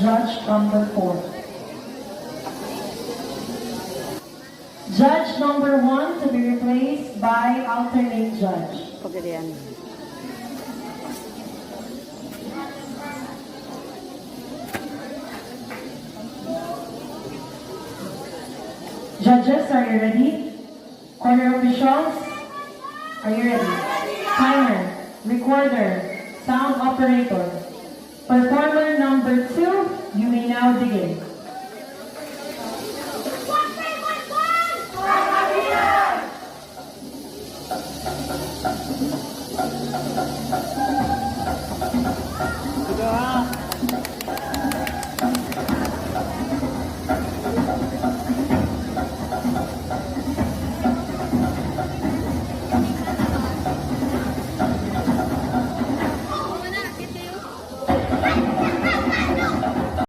judge number 4. Judge number 1 to be replaced by alternate judge. Pagkadian. Judges, are you ready? Corner officials, are you ready? Timer, recorder, sound operator. Performer number 2, you may now begin.